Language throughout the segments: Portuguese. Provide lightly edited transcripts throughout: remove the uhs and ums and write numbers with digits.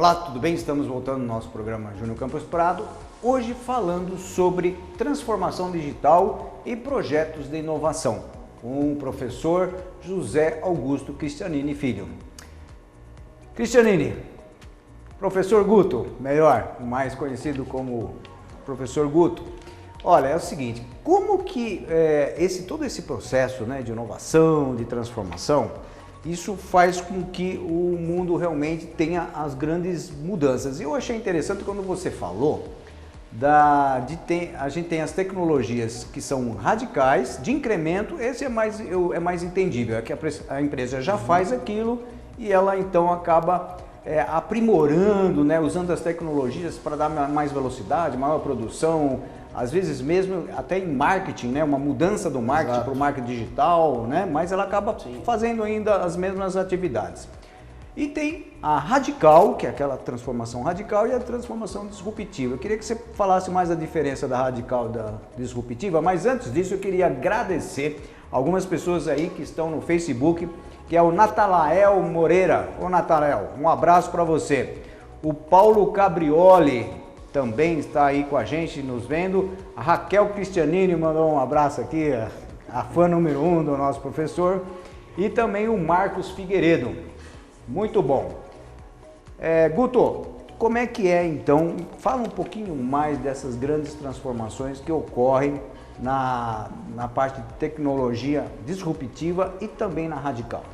Olá, tudo bem? Estamos voltando no nosso programa Júnior Campos Prado, hoje falando sobre transformação digital e projetos de inovação, com o professor José Augusto Cristianini Filho. Cristianini, professor Guto, melhor, mais conhecido como professor Guto. Olha, é o seguinte, como que todo esse processo, né, de inovação, de transformação, isso faz com que o mundo realmente tenha as grandes mudanças. E eu achei interessante quando você falou a gente tem as tecnologias que são radicais, de incremento, esse é mais entendível, é que a empresa já faz aquilo e ela então acaba aprimorando, né, usando as tecnologias para dar mais velocidade, maior produção, às vezes mesmo até em marketing, né, uma mudança do marketing para o marketing digital, né, mas ela acaba fazendo ainda as mesmas atividades. E tem a radical, que é aquela transformação radical, e a transformação disruptiva. Eu queria que você falasse mais a diferença da radical e da disruptiva, mas antes disso eu queria agradecer algumas pessoas aí que estão no Facebook, que é o Natalael Moreira. Ô Natalael, um abraço para você. O Paulo Cabrioli também está aí com a gente, nos vendo. A Raquel Cristianini mandou um abraço aqui, a fã número 1 do nosso professor. E também o Marcos Figueiredo. Muito bom. Guto, como é que é então? Fala um pouquinho mais dessas grandes transformações que ocorrem na parte de tecnologia disruptiva e também na radical.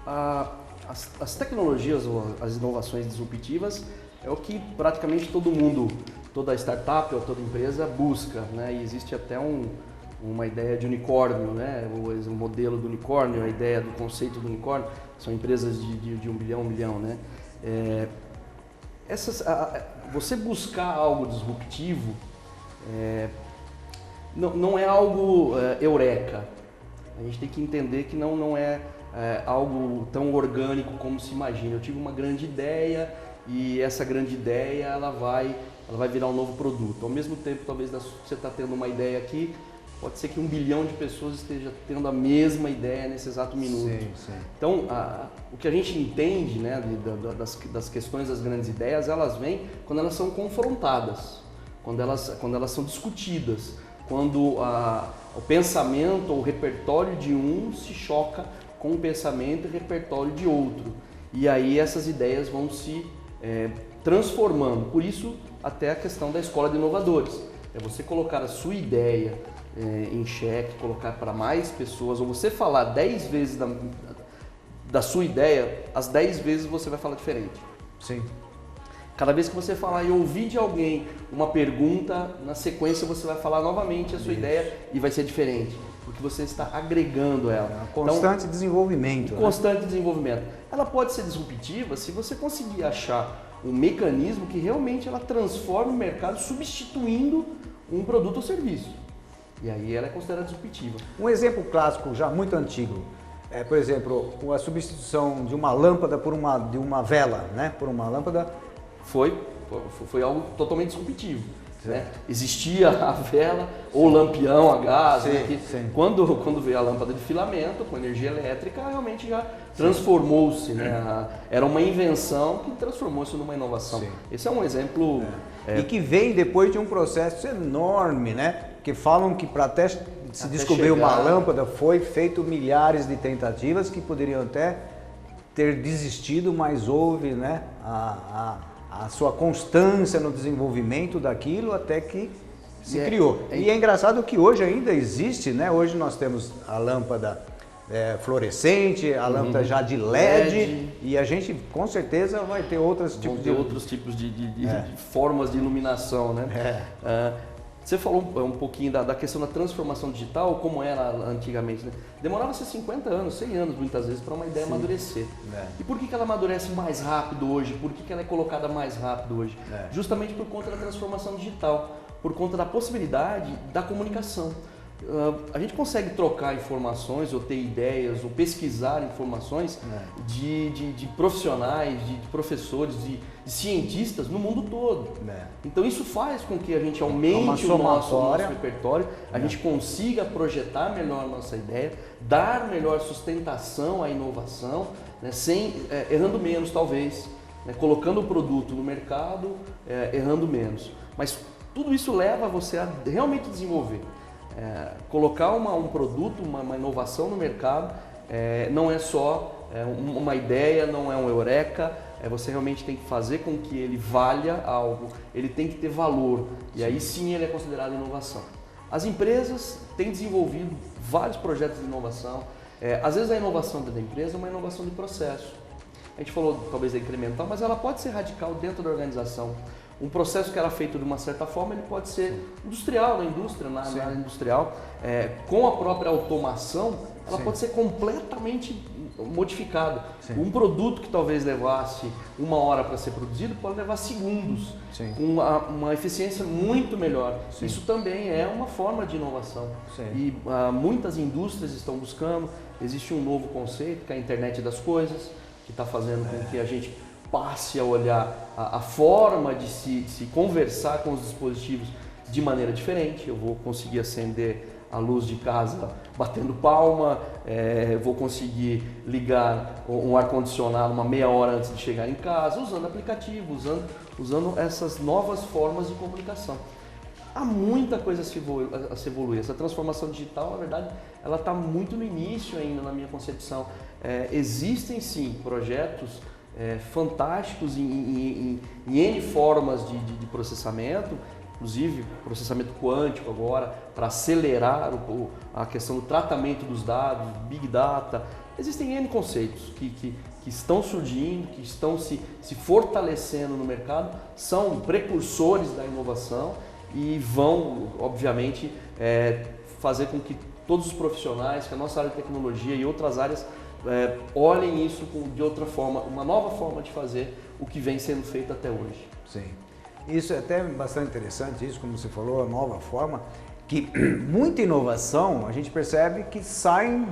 As tecnologias, as inovações disruptivas é o que praticamente todo mundo, toda startup ou toda empresa busca, né? E existe até uma ideia de unicórnio, né? O modelo do unicórnio, a ideia do conceito do unicórnio, são empresas de 1 bilhão, né? Você buscar algo disruptivo não é algo eureka. A gente tem que entender que não é algo tão orgânico como se imagina. Eu tive uma grande ideia e essa grande ideia ela vai virar um novo produto. Ao mesmo tempo, talvez você está tendo uma ideia aqui, pode ser que 1 bilhão de pessoas esteja tendo a mesma ideia nesse exato minuto. Sim. Então, o que a gente entende, né, das questões das grandes ideias, elas vêm quando elas são confrontadas, quando elas são discutidas, quando o pensamento ou o repertório de um se choca com o pensamento e repertório de outro. E aí essas ideias vão se transformando. Por isso, até a questão da escola de inovadores. É você colocar a sua ideia em xeque, colocar para mais pessoas, ou você falar 10 vezes da sua ideia, as 10 vezes você vai falar diferente. Sim. Cada vez que você falar e ouvir de alguém uma pergunta, na sequência você vai falar novamente a sua ideia e vai ser diferente, porque você está agregando ela. Constante desenvolvimento. Constante desenvolvimento. Ela pode ser disruptiva se você conseguir achar um mecanismo que realmente ela transforme o mercado substituindo um produto ou serviço. E aí ela é considerada disruptiva. Um exemplo clássico já muito antigo por exemplo, a substituição de uma lâmpada de uma vela, né? Por uma lâmpada. Foi algo totalmente disruptivo. Né? Existia a vela ou lampião a gás, né? Quando veio a lâmpada de filamento com energia elétrica, realmente já transformou-se, né? Era uma invenção que transformou-se numa inovação. Sim. Esse é um exemplo... E que vem depois de um processo enorme, né? Que falam que para até se descobrir uma lâmpada foi feito milhares de tentativas que poderiam até ter desistido, mas houve, né, a sua constância no desenvolvimento daquilo até que se criou. E é engraçado que hoje ainda existe, né? Hoje nós temos a lâmpada fluorescente, a lâmpada já de LED, e a gente com certeza vai ter outros tipos de formas de iluminação, né? Você falou um pouquinho da questão da transformação digital, como era antigamente, né? Demorava-se 50 anos, 100 anos muitas vezes para uma ideia amadurecer. E por que ela amadurece mais rápido hoje? Por que ela é colocada mais rápido hoje? Justamente por conta da transformação digital, por conta da possibilidade da comunicação. A gente consegue trocar informações, ou ter ideias, ou pesquisar informações de profissionais, de professores, de cientistas no mundo todo. Então isso faz com que a gente aumente o nosso repertório, a gente consiga projetar melhor a nossa ideia, dar melhor sustentação à inovação, né, errando menos talvez. né? Colocando o produto no mercado, errando menos. Mas tudo isso leva você a realmente desenvolver. Colocar um produto, uma inovação no mercado, não é só uma ideia, não é um eureka, você realmente tem que fazer com que ele valha algo, ele tem que ter valor, e aí sim ele é considerado inovação. As empresas têm desenvolvido vários projetos de inovação, às vezes a inovação dentro da empresa é uma inovação de processo. A gente falou talvez incremental, mas ela pode ser radical dentro da organização. Um processo que era feito de uma certa forma, ele pode ser industrial, na indústria, na área industrial. Com a própria automação, ela pode ser completamente modificada. Um produto que talvez levasse 1 hora para ser produzido, pode levar segundos, com uma eficiência muito melhor. Isso também é uma forma de inovação. E muitas indústrias estão buscando, existe um novo conceito, que é a internet das coisas, que está fazendo com que a gente passe a olhar a forma de se conversar com os dispositivos de maneira diferente. Eu vou conseguir acender a luz de casa batendo palma, vou conseguir ligar um ar-condicionado uma meia hora antes de chegar em casa, usando aplicativo, usando essas novas formas de comunicação. Há muita coisa a se evoluir. Essa transformação digital, na verdade, ela está muito no início ainda, na minha concepção. Existem sim projetos fantásticos em N formas de processamento, inclusive processamento quântico agora, para acelerar a questão do tratamento dos dados, Big Data. Existem N conceitos que estão surgindo, que estão se fortalecendo no mercado, são precursores da inovação e vão, obviamente, fazer com que todos os profissionais, que a nossa área de tecnologia e outras áreas olhem isso de outra forma, uma nova forma de fazer o que vem sendo feito até hoje. Sim. Isso é até bastante interessante, isso como você falou, a nova forma, que muita inovação a gente percebe que sai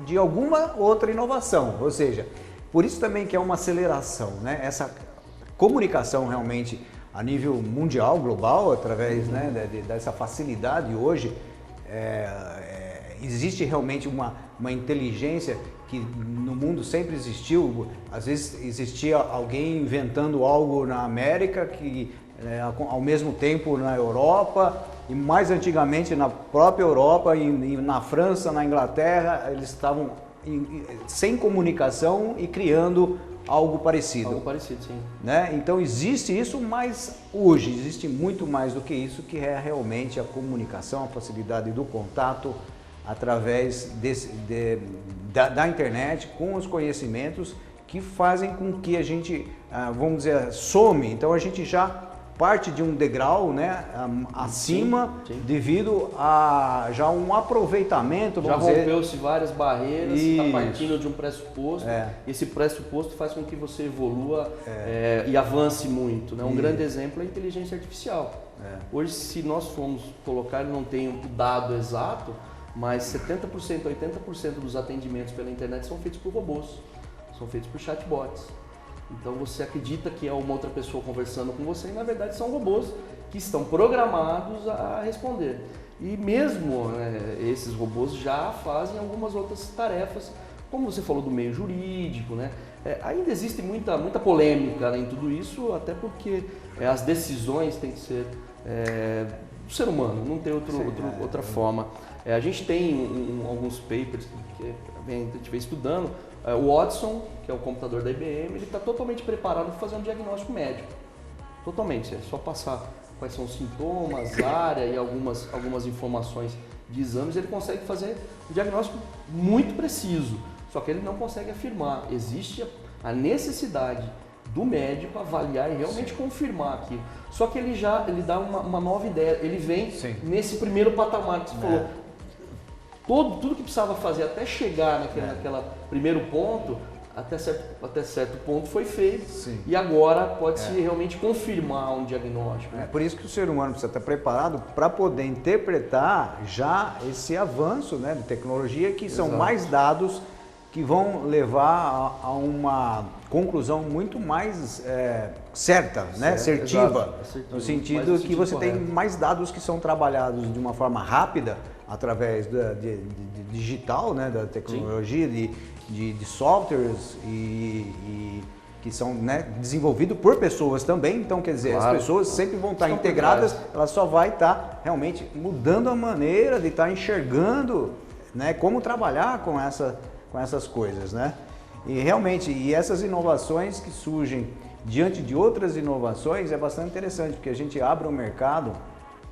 de alguma outra inovação, ou seja, por isso também que é uma aceleração, né? Essa comunicação realmente a nível mundial, global, através dessa facilidade hoje, existe realmente uma inteligência que no mundo sempre existiu. Às vezes existia alguém inventando algo na América, que ao mesmo tempo na Europa, e mais antigamente na própria Europa, e na França, na Inglaterra, eles estavam sem comunicação e criando algo parecido. Algo parecido, sim. Né? Então existe isso, mas hoje existe muito mais do que isso, que é realmente a comunicação, a facilidade do contato através da internet, com os conhecimentos que fazem com que a gente, vamos dizer, some. Então a gente já parte de um degrau, né, acima, sim. Devido a já um aproveitamento, vamos dizer. Já rompeu-se várias barreiras, está partindo de um pressuposto, esse pressuposto faz com que você evolua e avance muito. Né? Um grande exemplo é a inteligência artificial. Hoje, se nós formos colocar, ele não tem o dado exato, mas 70%, 80% dos atendimentos pela internet são feitos por robôs, são feitos por chatbots. Então você acredita que é uma outra pessoa conversando com você e na verdade são robôs que estão programados a responder. E mesmo esses robôs já fazem algumas outras tarefas, como você falou do meio jurídico, né? Ainda existe muita polêmica em tudo isso, até porque as decisões têm que ser do ser humano, não tem outra forma. A gente tem alguns papers que a gente vem estudando. O Watson, que é o computador da IBM, ele está totalmente preparado para fazer um diagnóstico médico. Totalmente, é só passar quais são os sintomas, área e algumas informações de exames, ele consegue fazer um diagnóstico muito preciso, só que ele não consegue afirmar. Existe a necessidade do médico avaliar e realmente confirmar aquilo. Só que ele dá uma nova ideia, ele vem nesse primeiro patamar que você falou. Tudo que precisava fazer até chegar naquele primeiro ponto, até certo ponto foi feito. E agora pode-se realmente confirmar um diagnóstico. Por isso que o ser humano precisa estar preparado para poder interpretar já esse avanço, né, de tecnologia, que são mais dados que vão levar a uma conclusão muito mais certa, né, assertiva, no sentido que você tem mais dados que são trabalhados de uma forma rápida, através de digital, né, da tecnologia, de softwares e que são, né, desenvolvidos por pessoas também, então quer dizer, claro, as pessoas sempre vão estar estão integradas, ela só vai estar realmente mudando a maneira de estar enxergando, né, como trabalhar com essas coisas, né? E realmente, e essas inovações que surgem diante de outras inovações é bastante interessante, porque a gente abre o mercado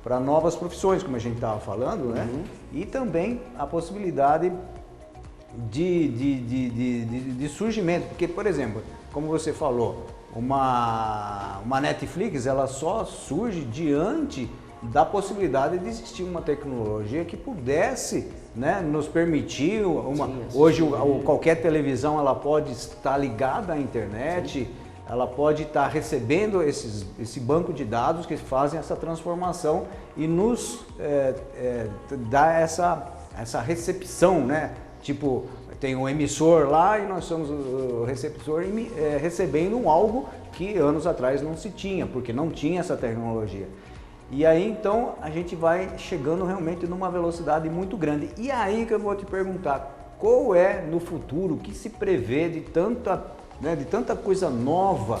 para novas profissões, como a gente estava falando, né? E também a possibilidade de surgimento, porque, por exemplo, como você falou, uma Netflix, ela só surge diante da possibilidade de existir uma tecnologia que pudesse, né, nos permitir hoje qualquer televisão ela pode estar ligada à internet, ela pode estar recebendo esse banco de dados que fazem essa transformação e nos dá essa recepção, né? Tipo, tem um emissor lá e nós somos o receptor recebendo algo que anos atrás não se tinha, porque não tinha essa tecnologia. E aí então a gente vai chegando realmente numa velocidade muito grande. E aí que eu vou te perguntar, qual é no futuro, o que se prevê de tanta coisa nova?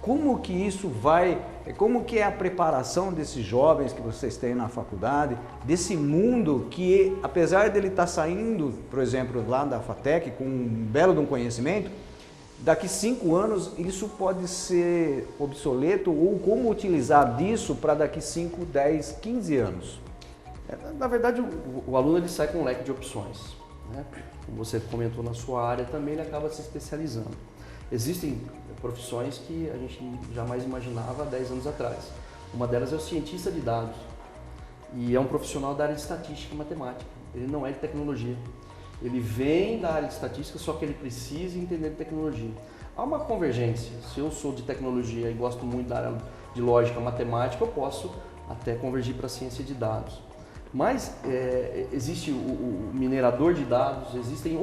Como que isso vai, como que é a preparação desses jovens que vocês têm na faculdade, desse mundo que, apesar dele estar saindo, por exemplo, lá da FATEC com um belo de um conhecimento, daqui 5 anos isso pode ser obsoleto, ou como utilizar disso para daqui 5, 10, 15 anos? Na verdade, o aluno ele sai com um leque de opções, né? Como você comentou na sua área, também ele acaba se especializando. Existem profissões que a gente jamais imaginava há 10 anos atrás. Uma delas é o cientista de dados. E é um profissional da área de estatística e matemática. Ele não é de tecnologia. Ele vem da área de estatística, só que ele precisa entender de tecnologia. Há uma convergência. Se eu sou de tecnologia e gosto muito da área de lógica, matemática, eu posso até convergir para a ciência de dados. Mas existe o minerador de dados, existem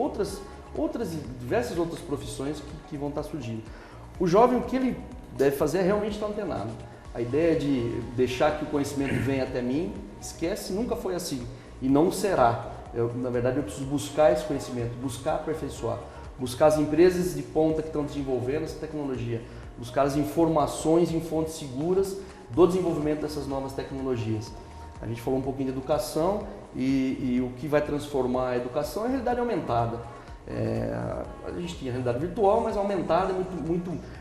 diversas outras profissões que vão estar surgindo. O jovem, o que ele deve fazer é realmente estar antenado. A ideia de deixar que o conhecimento venha até mim, esquece, nunca foi assim e não será. Na verdade, eu preciso buscar esse conhecimento, buscar aperfeiçoar, buscar as empresas de ponta que estão desenvolvendo essa tecnologia, buscar as informações em fontes seguras do desenvolvimento dessas novas tecnologias. A gente falou um pouquinho de educação e o que vai transformar a educação é a realidade aumentada. A gente tinha realidade virtual, mas aumentada é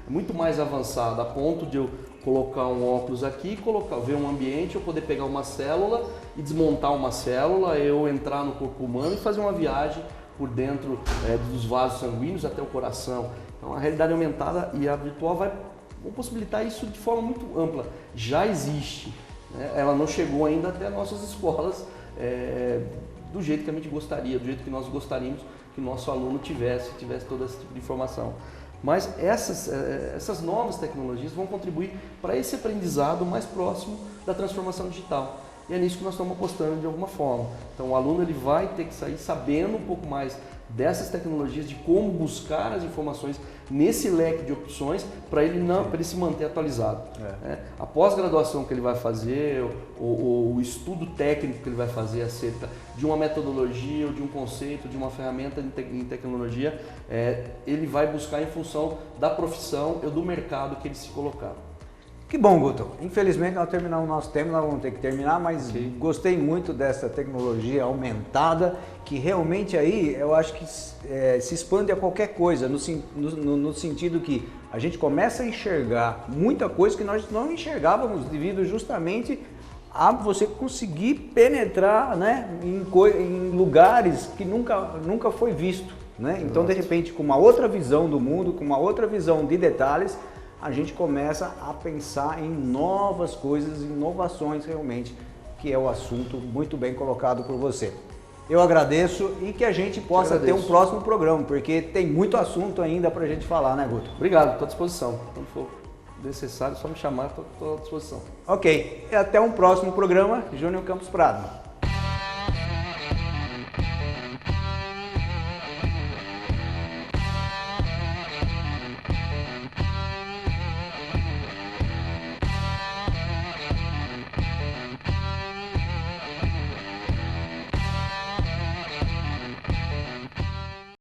muito mais avançada, a ponto de eu colocar um óculos aqui, ver um ambiente, eu poder pegar uma célula e desmontar uma célula, eu entrar no corpo humano e fazer uma viagem por dentro dos vasos sanguíneos até o coração. Então a realidade aumentada e a virtual vão possibilitar isso de forma muito ampla. Já existe, né? Ela não chegou ainda até nossas escolas do jeito que a gente gostaria, do jeito que nós gostaríamos que o nosso aluno tivesse todo esse tipo de informação. Mas essas novas tecnologias vão contribuir para esse aprendizado mais próximo da transformação digital. E é nisso que nós estamos apostando de alguma forma. Então o aluno ele vai ter que sair sabendo um pouco mais dessas tecnologias, de como buscar as informações nesse leque de opções para ele se manter atualizado. A pós-graduação que ele vai fazer, o estudo técnico que ele vai fazer acerca de uma metodologia ou de um conceito, de uma ferramenta em tecnologia, ele vai buscar em função da profissão ou do mercado que ele se colocar. Que bom, Guto. Infelizmente nós terminamos o nosso tempo, nós vamos ter que terminar, mas gostei muito dessa tecnologia aumentada, que realmente aí eu acho que se expande a qualquer coisa, no sentido que a gente começa a enxergar muita coisa que nós não enxergávamos devido justamente a você conseguir penetrar, né, em lugares que nunca foi visto, né? Então, de repente, com uma outra visão do mundo, com uma outra visão de detalhes, a gente começa a pensar em novas coisas, inovações realmente, que é o assunto muito bem colocado por você. Eu agradeço e que a gente possa ter um próximo programa, porque tem muito assunto ainda para a gente falar, né, Guto? Obrigado, estou à disposição. Quando for necessário, só me chamar, estou à disposição. Ok, e até um próximo programa, Júnior Campos Prado.